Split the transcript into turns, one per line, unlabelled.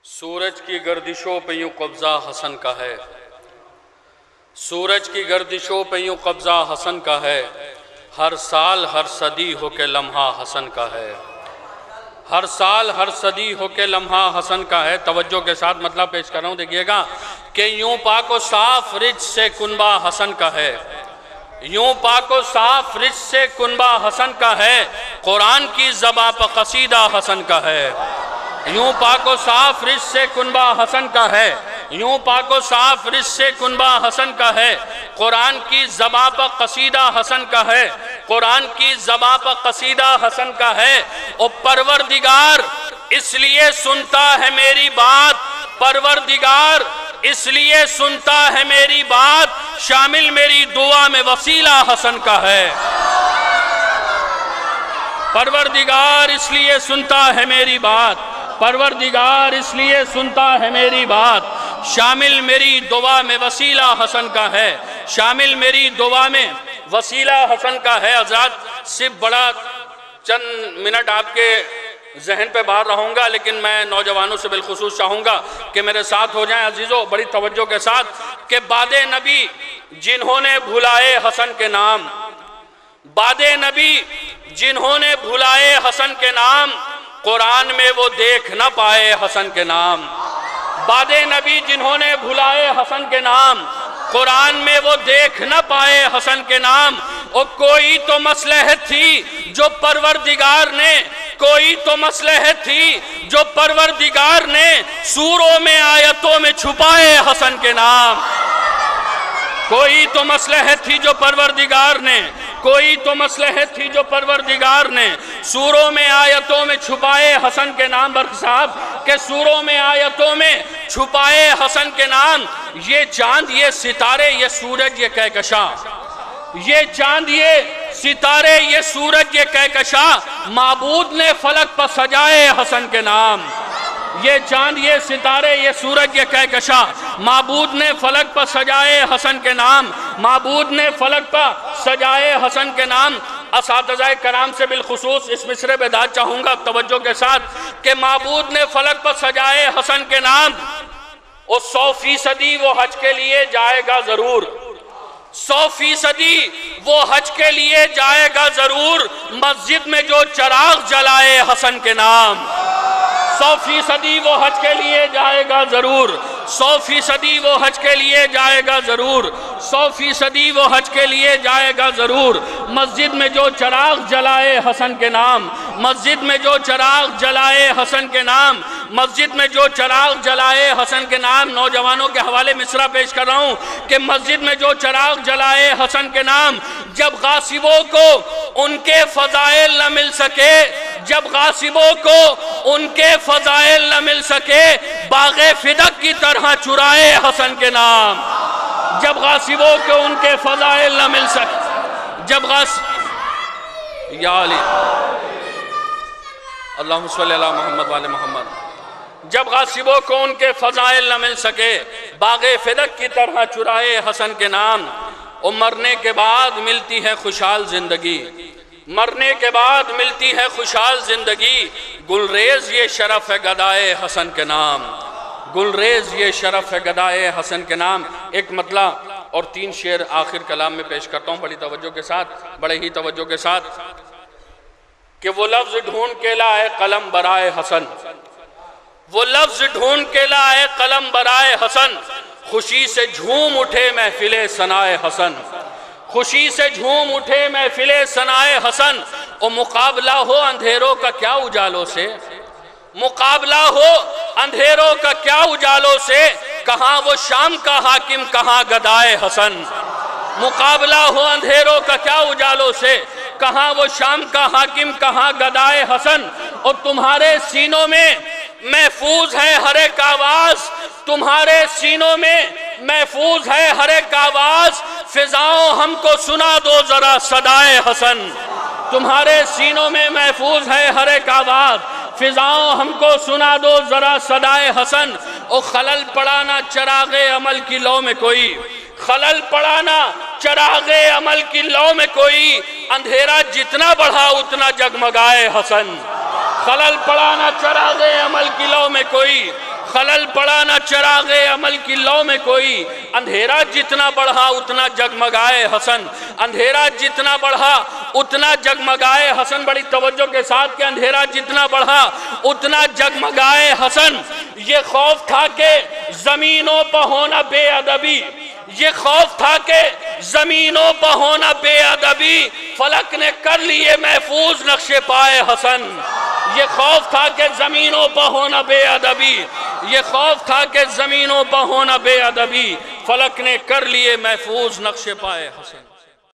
سورج کی گردشوں پہ یوں قبضہ حسن کا ہے، سورج کی گردشوں پہ یوں قبضہ حسن کا ہے، ہر سال ہر صدی ہو کے لمحہ حسن کا ہے، ہر سال ہر صدی ہو کے لمحہ حسن کا ہے۔ توجہ کے ساتھ مطلب پیش کر رہا ہوں، دیکھیے گا کہ یوں پاک و صاف رج سے کنبہ حسن کا ہے، یوں پاک و صاف رج سے کنبہ حسن کا ہے، قرآن کی زباں پہ قصیدہ حسن کا ہے۔ یوں پاک و صاف رج سے کنبہ حسن کا ہے، یوں پاک و صاف رج سے کنبہ حسن کا ہے، قرآن کی زباں پہ قصیدہ حسن کا ہے، قرآن کی زباں پہ قصیدہ حسن کا ہے۔ او پروردگار اس لیے سنتا ہے میری بات، پروردگار اس لیے سنتا ہے میری بات، شامل میری دعا میں وسیلہ حسن کا ہے۔ پروردگار اس لیے سنتا ہے میری بات، پروردگار اس لیے سنتا ہے میری بات، شامل میری دعا میں وسیلہ حسن کا ہے، شامل میری دعا میں وسیلہ حسن کا ہے۔ حضرات صرف بڑا چند منٹ آپ کے ذہن پہ باہر رہوں گا، لیکن میں نوجوانوں سے بالخصوص چاہوں گا کہ میرے ساتھ ہو جائیں عزیزو بڑی توجہ کے ساتھ، کہ باد نبی جنہوں نے بھلائے حسن کے نام، باد نبی جنہوں نے بھلائے حسن کے نام، قرآن میں وہ دیکھ نہ پائے حسن کے نام۔ باد نبی جنہوں نے بھلائے حسن کے نام، قرآن میں وہ دیکھ نہ پائے حسن کے نام۔ اور کوئی تو مصلحت تھی جو پروردگار نے، کوئی تو مصلحت تھی جو پروردگار نے سوروں میں آیتوں میں چھپائے حسن کے نام۔ کوئی تو مصلحت تھی جو پروردگار نے، کوئی تو مصلحت تھی جو پروردگار نے سوروں میں آیتوں میں چھپائے حسن کے نام۔ برق صاحب کہ سوروں میں آیتوں میں چھپائے حسن کے نام۔ یہ چاند، یہ ستارے، یہ سورج، یہ کہکشاں، یہ چاند، یہ ستارے، یہ سورج، یہ کہکشاں، معبود نے فلک پر سجائے حسن کے نام۔ یہ چاند، یہ ستارے، یہ سورج، یہ کہکشاں، معبود نے فلک پر سجائے حسن کے نام، معبود نے فلک پر سجائے حسن کے نام۔ اساتذہ کرام سے بالخصوص اس مصرعے پہ داد چاہوں گا توجہ کے ساتھ، کہ معبود نے فلک پر سجائے حسن کے نام۔ اور 100% وہ حج کے لیے جائے گا ضرور، 100% وہ حج کے لیے جائے گا ضرور، مسجد میں جو چراغ جلائے حسن کے نام۔ 100% وہ حج کے لیے جائے گا ضرور، 100% وہ حج کے لیے جائے گا ضرور، 100% وہ حج کے لیے جائے گا ضرور، مسجد میں جو چراغ جلائے حسن کے نام، مسجد میں جو چراغ جلائے حسن کے نام، مسجد میں جو چراغ جلائے حسن کے نام۔ نوجوانوں کے حوالے مصرعہ پیش کر رہا ہوں کہ مسجد میں جو چراغ جلائے حسن کے نام۔ جب غاصبوں کو ان کے فضائل نہ مل سکے، جب غاصبوں کو ان کے فضائل نہ مل سکے، باغ فدق کی طرح چرائے حسن کے نام۔ جب غاصبوں کو ان کے فضائل نہ مل سکے، جب یا علی اللہم صلی علی محمد وعلی محمد، جب غاصبوں کو ان کے فضائل نہ مل سکے، باغ فدق کی طرح چرائے حسن کے نام۔ اور مرنے کے بعد ملتی ہے خوشحال زندگی، مرنے کے بعد ملتی ہے خوشحال زندگی، گلریز یہ شرف ہے گدائے حسن کے نام، گلریز یہ شرف ہے گدائے حسن کے نام۔ ایک مطلع اور 3 شعر آخر کلام میں پیش کرتا ہوں بڑی توجہ کے ساتھ، بڑے ہی توجہ کے ساتھ، کہ وہ لفظ ڈھونڈ کے لائے قلم برائے حسن، وہ لفظ ڈھونڈ کے لائے قلم برائے حسن، خوشی سے جھوم اٹھے محفل ثنائے حسن، خوشی سے جھوم اٹھے محفل ثنائے حسن۔ اور مقابلہ ہو اندھیروں کا کیا اجالوں سے، مقابلہ ہو اندھیروں کا کیا اجالوں سے، کہاں وہ شام کا حاکم کہاں گدائے حسن۔ مقابلہ ہو اندھیروں کا کیا اجالوں سے، کہاں وہ شام کا حاکم کہاں گدائے حسن۔ اور تمہارے سینوں میں محفوظ ہے ہر ایک آواز، تمہارے سینوں میں محفوظ ہے ہر ایک آواز، فضاؤں ہم کو سنا دو ذرا صدائے حسن۔ تمہارے سینوں میں محفوظ ہے ہر ایک آواز، فضاؤں ہم کو سنا دو ذرا صدائے حسن۔ اور خلل پڑانا چراغ عمل کی لو میں کوئی، خلل پڑانا چراغ عمل کی لو میں کوئی، اندھیرا جتنا بڑھا اتنا جگمگائے حسن۔ خلل پڑانا چراغ عمل کی لو میں کوئی، خلل پڑا نہ چراغ عمل کی لو میں کوئی، اندھیرا جتنا بڑھا اتنا جگمگائے حسن، اندھیرا جتنا بڑھا اتنا جگمگائے حسن۔ بڑی توجہ کے ساتھ کہ اندھیرا جتنا بڑھا اتنا جگمگائے حسن۔ یہ خوف تھا کہ زمینوں پہ ہونا بے ادبی، یہ خوف تھا کہ زمینوں پہ ہونا بے ادبی، فلک نے کر لیے محفوظ نقش پائے حسن۔ یہ خوف تھا کہ زمینوں پہ ہونا بے ادبی، یہ خوف تھا کہ زمینوں پہ ہونا بے ادبی، فلک نے کر لیے محفوظ نقش پائے حسن۔